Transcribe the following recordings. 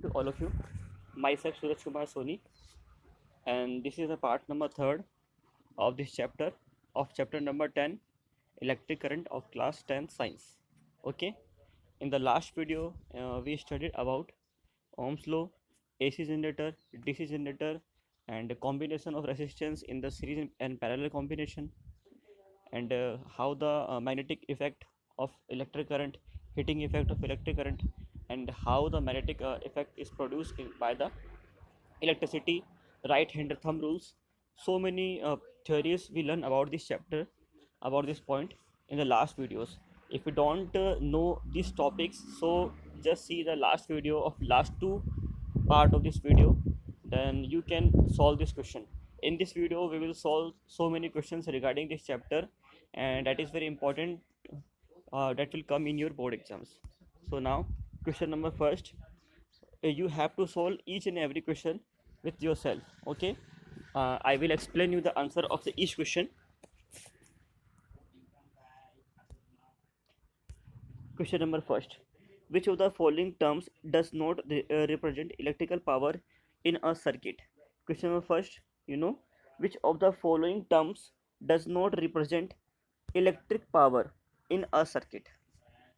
to all of you. Myself Suraj Kumar Soni, and this is the part number 3rd of this chapter of chapter number 10, electric current of class 10 science. Okay, in the last video, we studied about Ohm's law, AC generator, DC generator, and the combination of resistance in the series and parallel combination, and how the magnetic effect of electric current, heating effect of electric current, and how the magnetic effect is produced by the electricity, right hand thumb rules. So many theories we learn about this chapter, about this point in the last videos. If you don't know these topics, so just see the last video of last two part of this video, then you can solve this question. In this video we will solve so many questions regarding this chapter, and that is very important, that will come in your board exams. So now, question number first, you have to solve each and every question with yourself. Okay, I will explain you the answer of the each question. Question number first, which of the following terms does not represent electrical power in a circuit? Question number first, which of the following terms does not represent electric power in a circuit?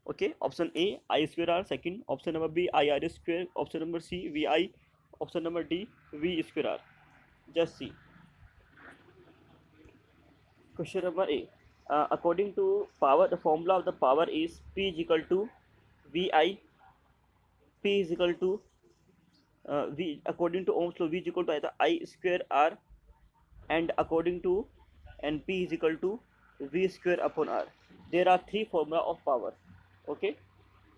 Okay, option A, I square R. Second, option number B, I R square. Option number C, VI. Option number D, V square R. Just see. Question number A, according to power, the formula of the power is P is equal to VI. P is equal to V, according to Ohm's law, V is equal to either I square R, and according to, and P is equal to V square upon R. There are three formula of power, okay,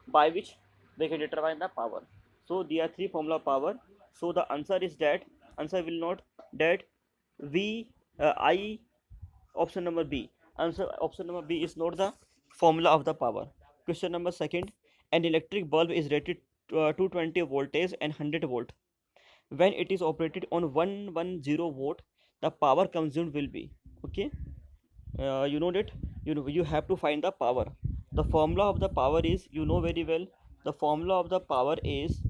by which they can determine the power. So there are three formula of power. So the answer is that, answer will not that V I, option number B. Answer option number B is not the formula of the power. Question number second, an electric bulb is rated 220 voltage and 100 volt. When it is operated on 110 volt, the power consumed will be, okay, you know that, you have to find the power. The formula of the power is, you know very well, the formula of the power is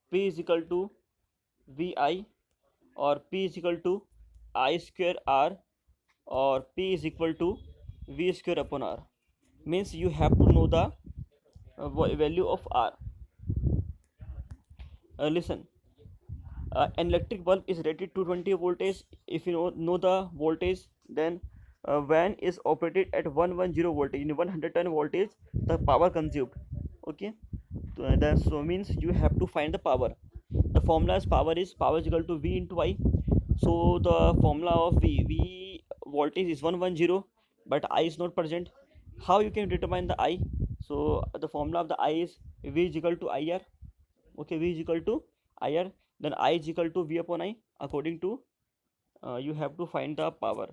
P is equal to VI, or P is equal to I square R, or P is equal to V square upon R. Means you have to know the value of R. Listen, an electric bulb is rated to 20 voltage. If you know the voltage, then when is operated at 110 voltage, in 110 voltage, the power consumed, okay. So means you have to find the power. The formula is power is equal to V into I. So the formula of V voltage is 110, but I is not present. How you can determine the I? So the formula of the I is V is equal to IR. Okay, V is equal to IR. Then I is equal to V upon I. According to, you have to find the power.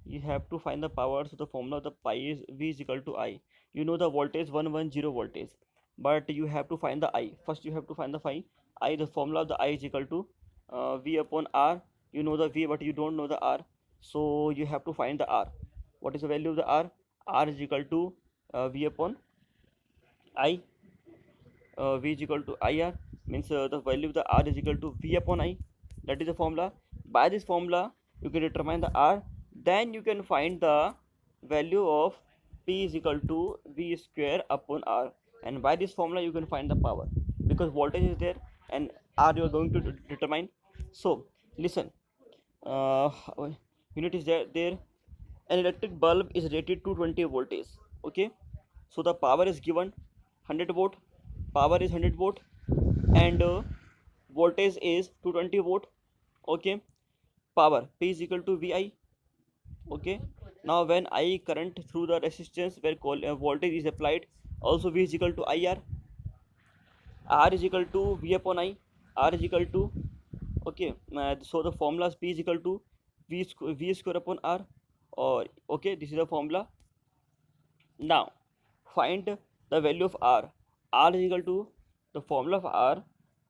You have to find the power. So the formula of the pi is V is equal to I. You know the voltage 110 voltage, but you have to find the I. First you have to find the phi. I, the formula of the I is equal to V upon R. You know the V, but you don't know the R. So you have to find the R. What is the value of the R? R is equal to V upon I. V is equal to IR, means the value of the R is equal to V upon I. That is the formula. By this formula you can determine the R. Then you can find the value of P is equal to V square upon R, and by this formula you can find the power, because voltage is there and R you are going to determine. So listen, uh, unit is there. An electric bulb is rated to 20 voltage, okay. So the power is given 100 volt. Power is 100 volt, and voltage is 220 volt, okay. Power P is equal to VI, okay. Now when I current through the resistance where voltage is applied, also V is equal to IR. R is equal to V upon I. R is equal to, okay, so the formula is P is equal to V square upon R, or okay, this is the formula. Now find the value of R. R is equal to, the formula of R,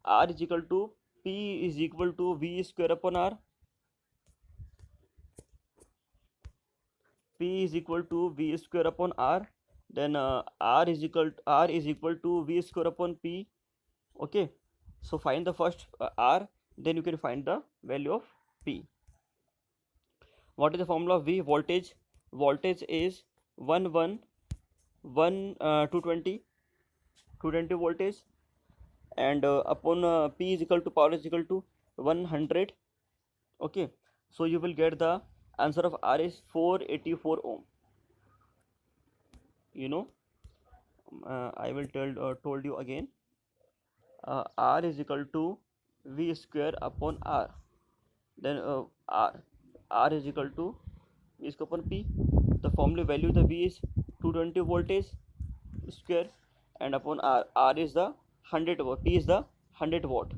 R is equal to P is equal to V square upon R. P is equal to V square upon R. Then R is equal to V square upon P. Okay, so find the first R, then you can find the value of P. What is the formula of V? Voltage is 220 voltage, and upon P is equal to power is equal to 100. Okay, so you will get the answer of R is 484 ohm. You know, I will told you again. R is equal to V square upon R. Then R is equal to V square upon P. The formula value the V is 220 voltage square, and upon R is the 100 watt, P is the 100 watt.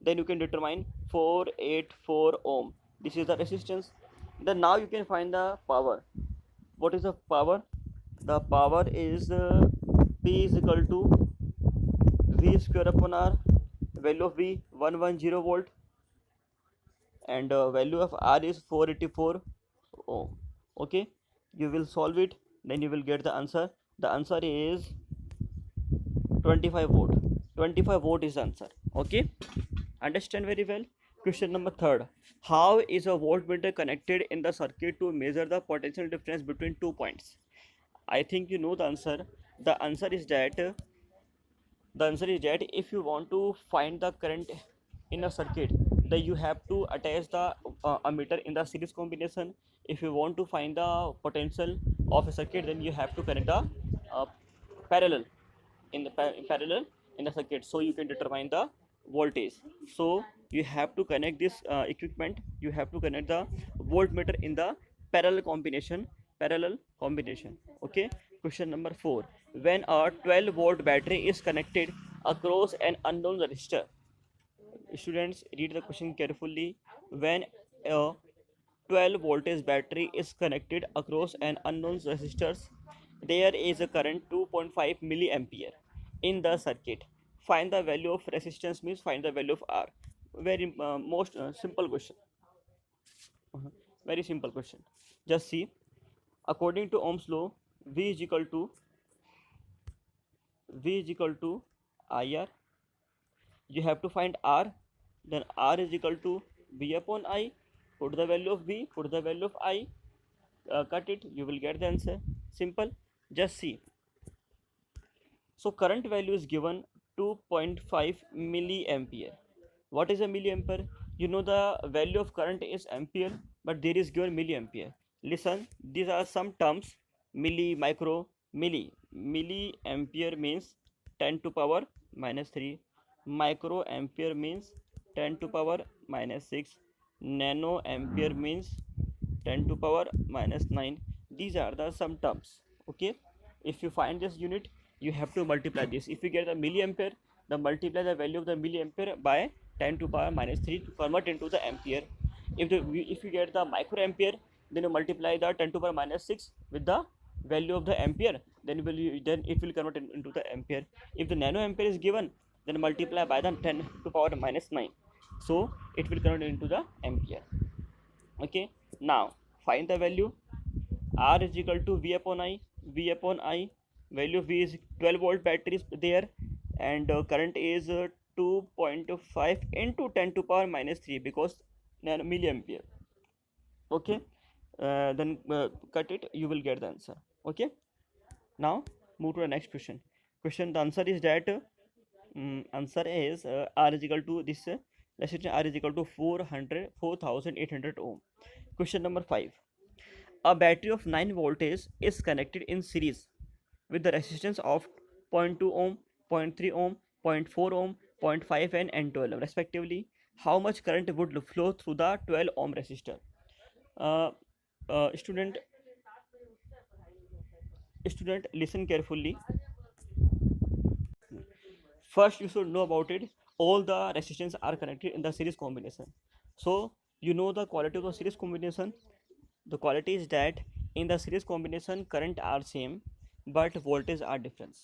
Then you can determine 484 ohm. This is the resistance. Then now you can find the power. What is the power? The power is P is equal to V square upon R. Value of V 110 volt, and value of R is 484 ohm. Okay, you will solve it, then you will get the answer. The answer is 25 volt. 25 volt is the answer. Okay, understand very well. Question number third: how is a voltmeter connected in the circuit to measure the potential difference between 2 points? I think you know the answer. The answer is that if you want to find the current in a circuit, then you have to attach the ammeter in the series combination. If you want to find the potential of a circuit, then you have to connect the uh, parallel parallel in the circuit, so you can determine the voltage. So you have to connect this equipment, you have to connect the voltmeter in the parallel combination. Okay, question number 4: when a 12 volt battery is connected across an unknown resistor. Students, read the question carefully. When a 12 voltage battery is connected across an unknown resistors, there is a current 2.5 milliampere in the circuit. Find the value of resistance, means find the value of R. Very most simple question. Very simple question. Just see, according to Ohm's law, V is equal to IR. You have to find R, then R is equal to V upon I. Put the value of V, put the value of I, cut it, you will get the answer. Simple. Just see. So current value is given 2.5 milliampere. What is a milliampere? You know the value of current is ampere, but there is given milliampere. Listen, these are some terms: milli, micro, milli. Milliampere means 10 to power minus 3. Micro ampere means 10 to power minus 6. Nano ampere means 10 to power minus 9. These are the some terms. Okay, if you find this unit, you have to multiply this. If you get the milliampere, then multiply the value of the milliampere by 10 to power minus 3 to convert into the ampere. If you get the microampere, then you multiply the 10 to power minus 6 with the value of the ampere, then it will convert into the ampere. If the nano ampere is given, then multiply by the 10 to power minus 9, so it will convert into the ampere. Okay, now find the value. R is equal to V upon I. Value of V is 12 volt battery is there, and current is 2.5 into 10 to power minus 3, because milliampere. Okay, then cut it, you will get the answer. Okay, now move to the next question. The answer is that answer is R is equal to this resistance. R is equal to 4,800 ohm. Question number 5: a battery of 9 voltage is connected in series with the resistance of 0.2 ohm, 0.3 ohm, 0.4 ohm, 0.5 and 12 ohm respectively. How much current would flow through the 12 ohm resistor? uh, student, listen carefully. First, you should know about it. All the resistance are connected in the series combination. So you know the quality of the series combination. The quality is that in the series combination, current are same, but voltage are different.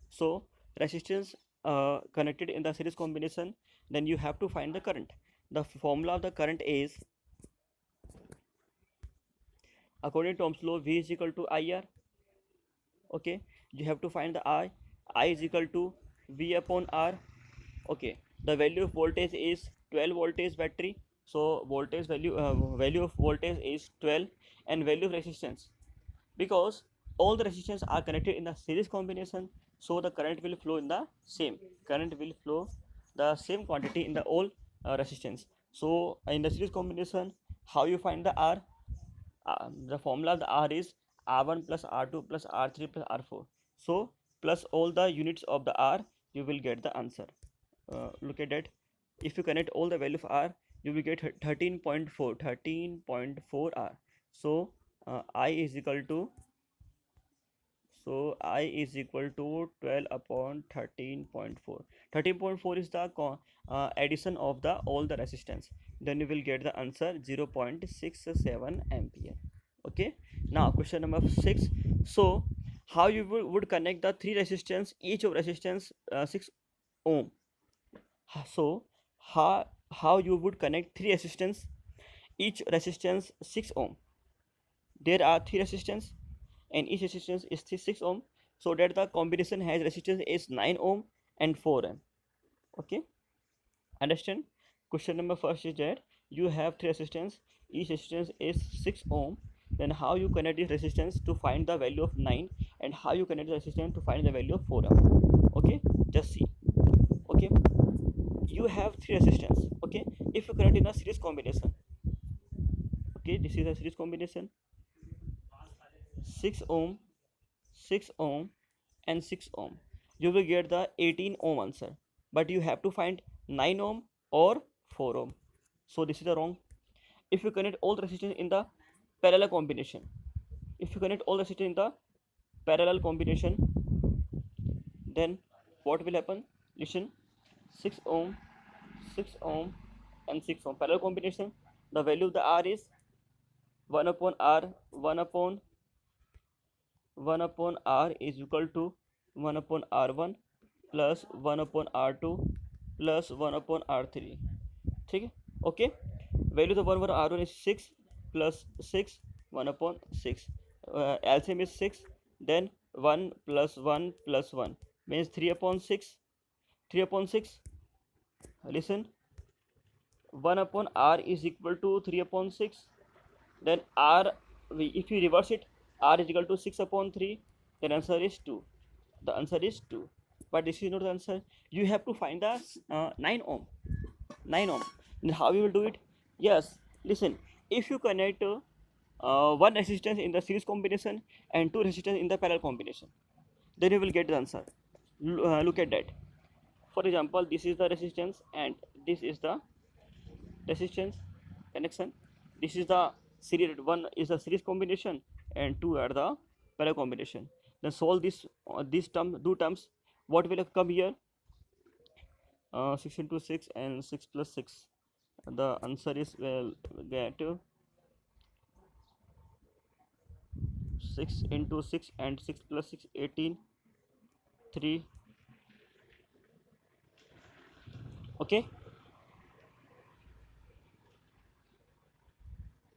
So resistance connected in the series combination, then you have to find the current. The formula of the current is, according to Ohm's law, V is equal to IR. Okay, you have to find the I is equal to V upon R. Okay, the value of voltage is 12 voltage battery. So voltage value of voltage is 12, and value of resistance, because all the resistance are connected in the series combination, so the current will flow in the same current will flow the same quantity in the all resistance. So in the series combination, how you find the R? The formula of the R is R1 plus R2 plus R3 plus R4. So plus all the units of the R, you will get the answer. Look at that. If you connect all the value of R, you will get 13.4 R. So I is equal to, I is equal to 12 upon 13.4. 13.4 is the addition of the all the resistance. Then you will get the answer 0.67 ampere. Okay. Now question number 6. So how you would connect the three resistance, each of resistance 6 ohm. So how you would connect three resistance, each resistance 6 ohm. There are three resistance and each resistance is 6 ohm, so that the combination has resistance is 9 ohm and 4 ohm. Okay, understand? Question number first is that you have three resistance, each resistance is 6 ohm. Then how you connect this resistance to find the value of 9, and how you connect the resistance to find the value of 4 ohm. Okay, just see. Okay, you have three resistance. Okay, if you connect in a series combination, okay, this is a series combination, 6 ohm, 6 ohm and 6 ohm, you will get the 18 ohm answer, but you have to find 9 ohm or 4 ohm. So this is the wrong. If you connect all the resistance in the parallel combination, if you connect all the resistance in the parallel combination, then what will happen? Listen, 6 ohm, 6 ohm and 6 ohm parallel combination, the value of the R is 1 upon R, 1 upon R is equal to 1 upon R1 plus 1 upon R2 plus 1 upon R3. ठीक है. Okay, value of 1 upon R1 is 6 plus 6, 1 upon 6. LCM is 6, then 1 plus 1 plus 1 means 3 upon 6. 3 upon 6, listen, 1 upon R is equal to 3 upon 6. Then R, if you reverse it, R is equal to 6 upon 3, then answer is 2. The answer is 2. But this is not the answer. You have to find the 9 ohm. 9 ohm. Then how you will do it? Yes, listen, if you connect one resistance in the series combination and two resistance in the parallel combination, then you will get the answer. Look at that. For example, this is the resistance and this is the resistance connection. This is the series, one is the series combination and two are the parallel combination. Then solve this these two terms. What will come here? 6 into 6 and 6 plus 6. The answer is, well, get 6 into 6 and 6 plus 6, 18, 3. Okay,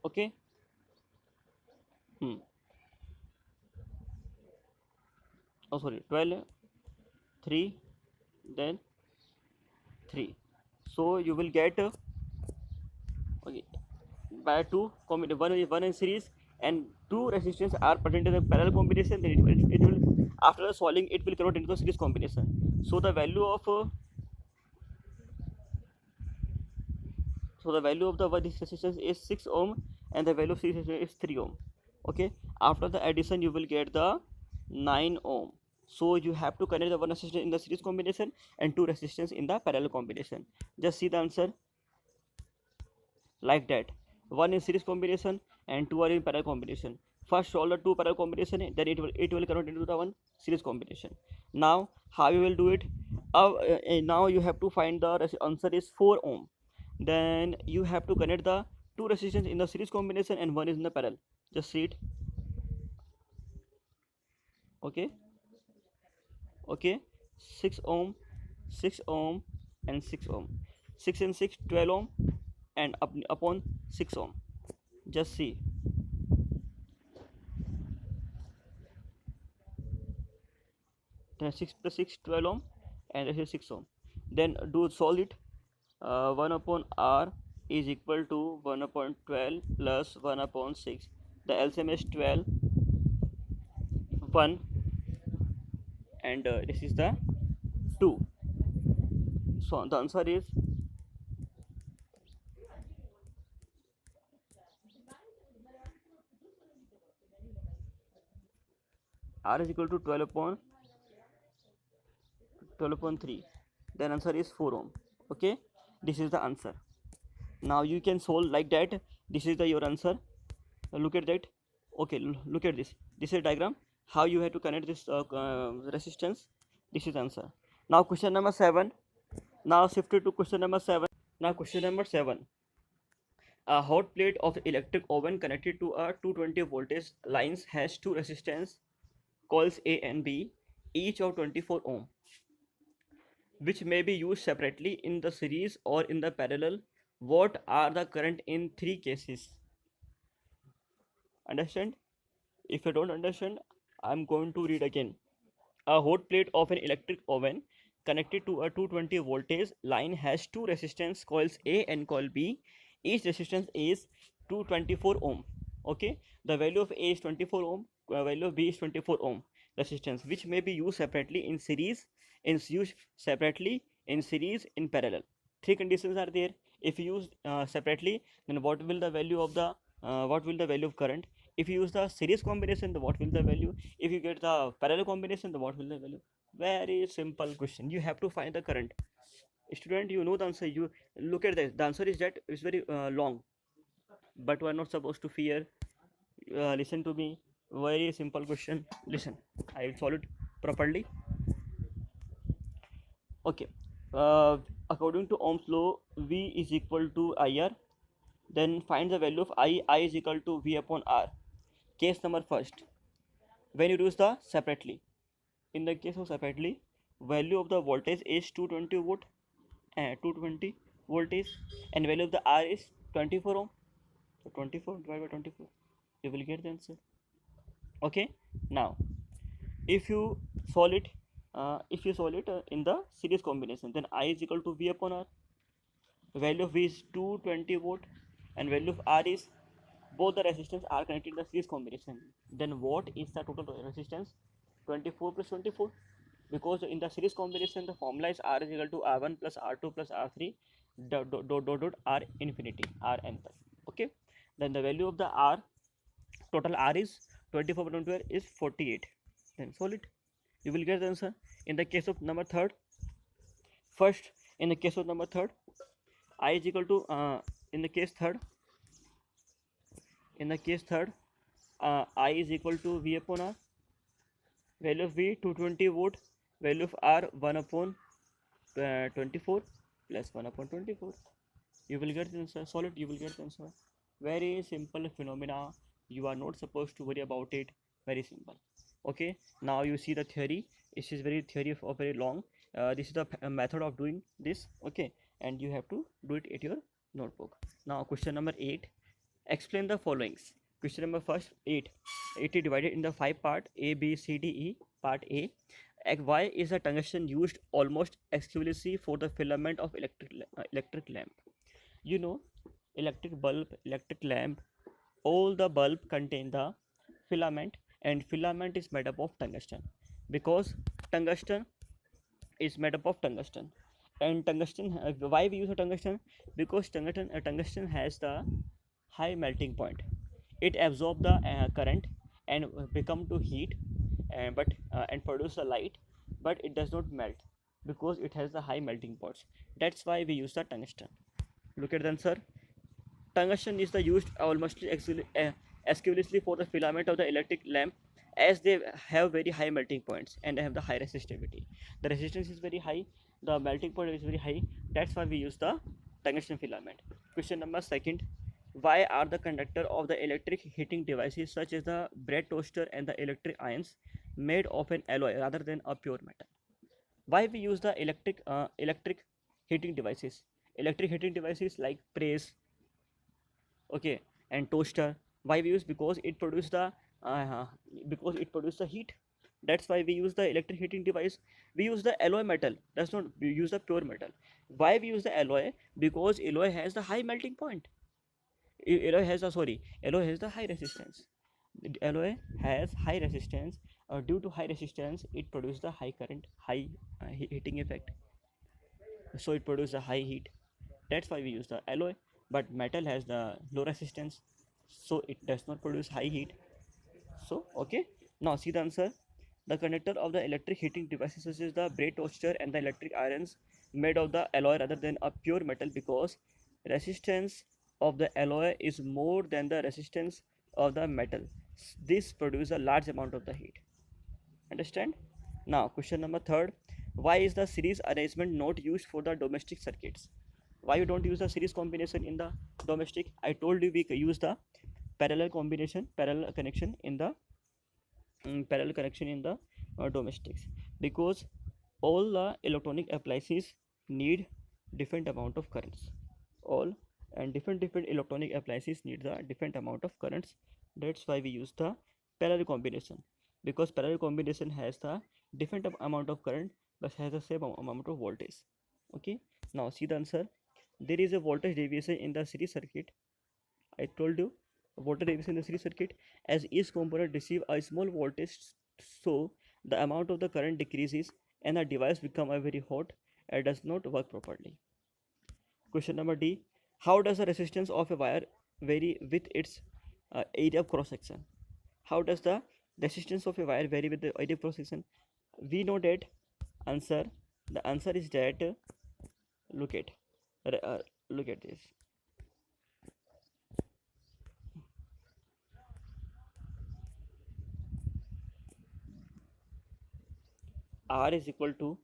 okay. Oh sorry, 12, 3, then 3. So you will get okay, by two one in series and two resistance are present in the parallel combination, then it will, after solving, it will convert into a series combination. So the value of the this resistance is 6 ohm and the value of series resistance is 3 ohm. Okay, after the addition you will get the 9 ohm. So you have to connect the one resistance in the series combination and two resistance in the parallel combination. Just see the answer like that. One is series combination and two are in parallel combination. First solve the two parallel combination, then it will convert into the one series combination. Now how you will do it? Now you have to find the answer is 4 ohm. Then you have to connect the two resistance in the series combination and one is in the parallel. Just see it. Okay, okay, 6 ohm, 6 ohm and 6 ohm, 6 and 6, 12 ohm and upon 6 ohm. Just see. Then 6 plus 6, 12 ohm and this is 6 ohm. then do solve it. 1 upon r is equal to 1 upon 12 plus 1 upon 6. The LCM is 12, 1, and this is the 2. So the answer is r is equal to 12 upon 3. Then answer is 4 ohm. Okay, this is the answer. Now you can solve like that. This is the your answer. Look at that. Okay, look at this. This is diagram how you have to connect this resistance. This is answer. Now question number 7. Now shifted to question number 7. Now question number 7. A hot plate of electric oven connected to a 220 voltage lines has two resistance coils A and B, each of 24 ohm, which may be used separately in the series or in the parallel. What are the current in three cases? Understand? If you don't understand, I'm going to read again. A hot plate of an electric oven connected to a 220 voltage line has two resistance coils A and coil B. Each resistance is 224 ohm. Okay, the value of A is 24 ohm, value of B is 24 ohm resistance, which may be used separately in series, in series, in parallel. Three conditions are there. If you use separately, then what will the value of the current? If you use the series combination, then what will the value? If you get the parallel combination, then what will the value? Very simple question. You have to find the current. Student, you know the answer. You look at this. The answer is that it's very long, but we are not supposed to fear. Listen to me. Very simple question. Listen. I will solve it properly. Okay. According to Ohm's law, V is equal to IR. Then find the value of I. I is equal to V upon R. Case number first. When you use the separately, in the case of separately, value of the voltage is 220 volt, 220 voltage, and value of the R is 24 ohm. So 24 divided by 24, you will get the answer. Okay. Now, if you solve it, in the series combination, then I is equal to V upon R. Value of V is 220 volt, and value of R is, both the resistance are connected in the series combination. Then what is the total resistance? 24 plus 24, because in the series combination the formula is R is equal to R1 plus R2 plus R3 dot R infinity, Rn plus. Okay, then the value of the R, total R is 24 by 24 is 48. Then solve it, you will get the answer. In the case of number third, first, in the case of number third, I is equal to in the case third, I is equal to V upon R. Value of V 220 volt, value of R 1 upon 24 plus 1 upon 24. You will get the answer. Solve it, you will get the answer. Very simple phenomena. You are not supposed to worry about it. Very simple. Okay. Now you see the theory. This is very theory of very long. This is the method of doing this. Okay, and you have to do it at your notebook. Now question number 8. Explain the followings. Question number first 8. 8 is divided in the 5 part A, B, C, D, E. Part A. Why is the tungsten used almost exclusively for the filament of electric lamp? You know, electric bulb, electric lamp, all the bulb contain the filament, and filament is made up of tungsten, because tungsten is made up of tungsten. And tungsten, why we use a tungsten? Because tungsten has the high melting point. It absorb the current and become to heat, and produce the light, but it does not melt because it has the high melting points. That's why we use the tungsten. Look at the answer. Tungsten is the used almost exclusively for the filament of the electric lamp, as they have very high melting points and they have the high resistivity. The resistance is very high, the melting point is very high. That's why we use the tungsten filament. Question number second. Why are the conductor of the electric heating devices such as the bread toaster and the electric irons made of an alloy rather than a pure metal? Why we use the electric heating devices? Electric heating devices like press, okay, and toaster. Why we use? Because it produces the heat. That's why we use the electric heating device. We use the alloy metal. That's not we use the pure metal. Why we use the alloy? Because alloy has the high melting point. Alloy has a sorry. Alloy has the high resistance. The alloy has high resistance. Due to high resistance, it produces the high current, high heating effect. So it produces a high heat. That's why we use the alloy. But metal has the low resistance, so it does not produce high heat. So okay, now see the answer. The conductor of the electric heating devices is the braid toaster and the electric irons made of the alloy rather than a pure metal, because resistance of the alloy is more than the resistance of the metal. This produces a large amount of the heat. Understand? Now question number third. Why is the series arrangement not used for the domestic circuits? Why you don't use the series combination in the domestic? I told you we use the parallel combination, parallel connection in the domestics, because all the electronic appliances need different amount of currents. All and different electronic appliances need the different amount of currents. That's why we use the parallel combination, because parallel combination has the different amount of current but has the same amount of voltage. Okay, now see the answer. There is a voltage deviation in the series circuit. I told you voltage deviation in the series circuit, as each component receive a small voltage, so the amount of the current decreases and the device become a very hot and does not work properly. Question number D. How does the resistance of a wire vary with its area of cross section? How does the resistance of a wire vary with the area of cross section? We know that answer. The answer is that look at uh, look at this. R is equal to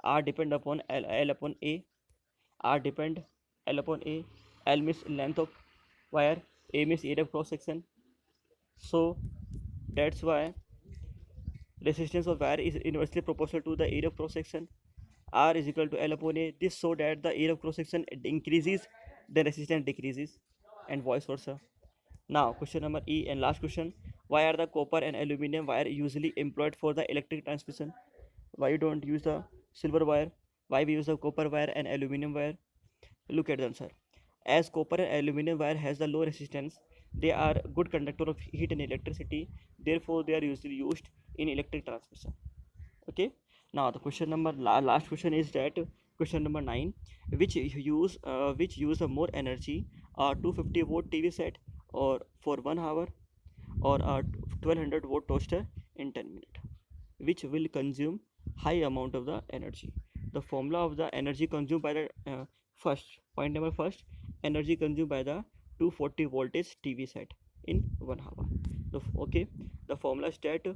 R depend upon L upon A. R depend L upon A. L means length of wire, A means area of cross section. So that's why resistance of wire is inversely proportional to the area of cross section. R is equal to L upon A. This so that the area of cross section increases, the resistance decreases, and vice versa. Now question number E and last question. Why are the copper and aluminum wire usually employed for the electric transmission? Why you don't use the silver wire? Why we use the copper wire and aluminum wire? Look at the answer. As copper and aluminum wire has the low resistance, they are good conductor of heat and electricity. Therefore, they are usually used in electric transmission. Okay. Now the question number last question is that question number 9, which use more energy, a 250 volt TV set or for 1 hour, or a 1200 volt toaster in 10 minutes, which will consume high amount of the energy. The formula of the energy consumed by the first point number first, energy consumed by the 240 voltage TV set in 1 hour. Okay, the formula stat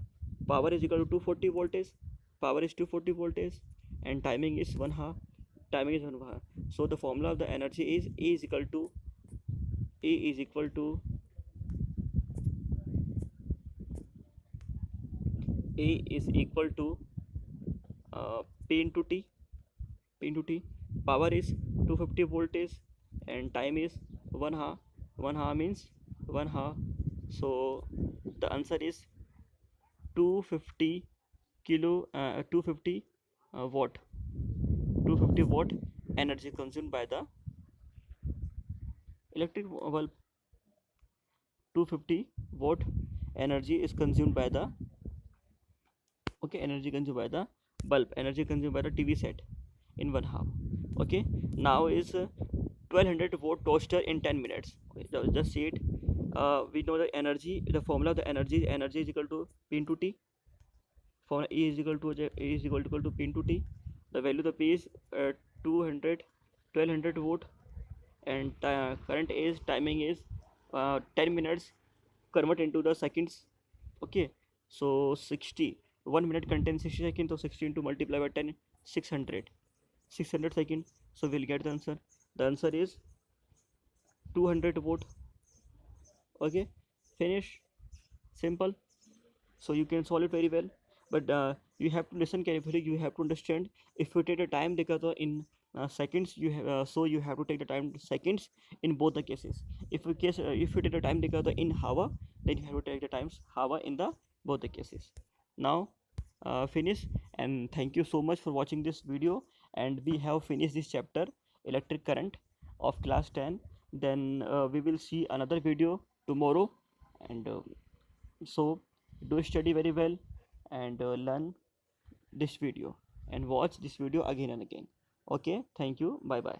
power is equal to 240 voltage, power is 240 voltage, and timing is 1 hour. Timing is 1 hour. So the formula of the energy is E is equal to E is equal to E is equal to P into T. P into T. Power is 250 voltage and time is 1 hour. 1 hour means 1 hour. So the answer is 250 250 watt. 250 watt energy consumed by the electric bulb. 250 watt energy is consumed by the energy consumed by the bulb, energy consumed by the TV set in 1 hour. Okay, now is 1200 volt toaster in 10 minutes. Okay, just see it. We know the energy, the formula of the energy is equal to P into T. Formula E is equal to P into T. The value of the P is 200 1200 volt, and current is timing is 10 minutes convert into the seconds. Okay, so 60 1 minute contains 60 seconds, so 60 into multiply by 10, 600 seconds. So we'll get the answer. The answer is 200 volt. Okay, finish. Simple. So you can solve it very well, but you have to listen carefully. You have to understand. If you take the time because in seconds, you have so you have to take the time seconds in both the cases. If you take the time because in hour, then you have to take the times hour in the both the cases. Now finish. And thank you so much for watching this video. And we have finished this chapter, electric current, of class 10. Then we will see another video tomorrow. And so do study very well, and learn this video and watch this video again and again. Okay, thank you, bye bye.